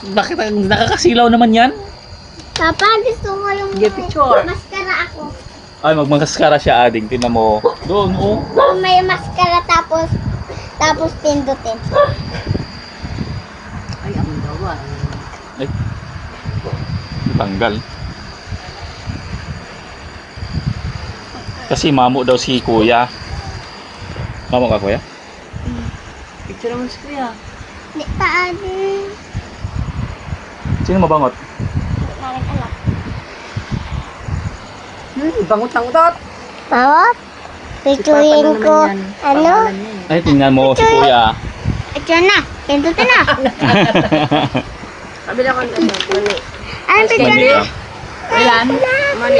Bakit nakakasilaw naman yan? Papa, gusto ko yung picture. maskara ako. Ay, magmakaskara siya, ading. Tingnan mo. Doon, oh. May maskara tapos pindutin. Ay, ang dawa. Ay. Tanggal. Kasi mamo daw si kuya. Mamo ka, kuya? Picture naman si Kuya. Hindi pa, ate. Sino mabangot? Hindi namin alam. Bangot-bangot. Papa, picturein ko. Ano? Ay, tingnan mo si kuya. Ito na. Pindutin na. Sabi na ko, mali. Ano picture Mali na? ka. Ilan?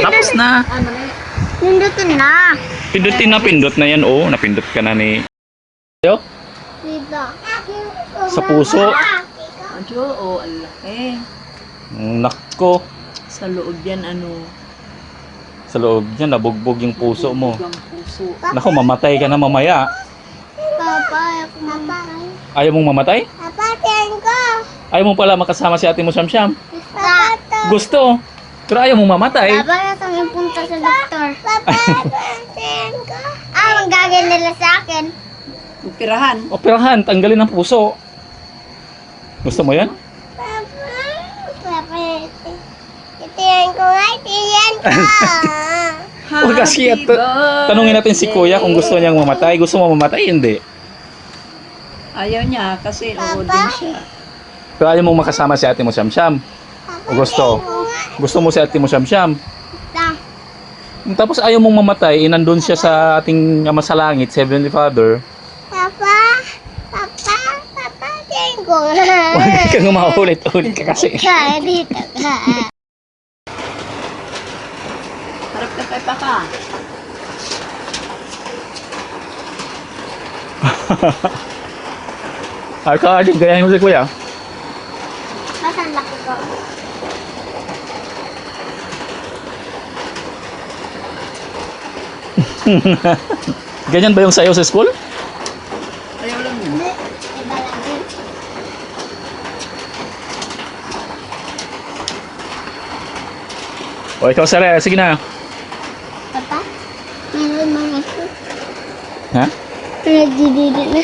Tapos na. Pindutin na. Pindutin na, pindot na yan, oh. Napindot ka na ni... Ayo? Dito. Sa puso. Adyo, oh, ang laki. Nako. Sa loob yan, ano, Sa loob niya, nabugbog yung puso mo. ang puso. Nako, mamatay ka na mamaya. Papa, ako mamatay. Ayaw mong mamatay? Papa, tiyan ko. Ayaw mo pala makasama si ate mo, Siyam-Siyam? Papa, Gusto. Pero ayaw mong mamatay. Papa, nasa may punta sa doktor. Papa, tiyan ko. Manggagay nila sa akin. Pirahan. Operahan, tanggalin ang puso. Gusto mo yan? Papa, tiyan ko nga, tiyan ko. Huwag kasi tanungin natin si kuya kung gusto niyang mamatay. Gusto mo mamatay? Hindi. Ayaw niya kasi oo din siya. Pero ayaw mong makasama si ate mo, Siyam-Siyam. O gusto? Gusto mo si ate mo, Siyam-Siyam. Tapos ayaw mong mamatay, nandun siya sa ating Ama sa Langit, Heavenly Father. Papa, tiyan ko Huwag kang maulit-ulit ka kasi. Dito ka. Harap ka kay Paka. Ay ka, ading, gayahin mo si kuya. Nasaan laki ko? Ganyan ba yung sayo sa school? Ayaw lang yun. Hindi. Iba lang yun. O ikaw, Sara, sige na. Papa, meron mga ito. Ha? Pinagdidili na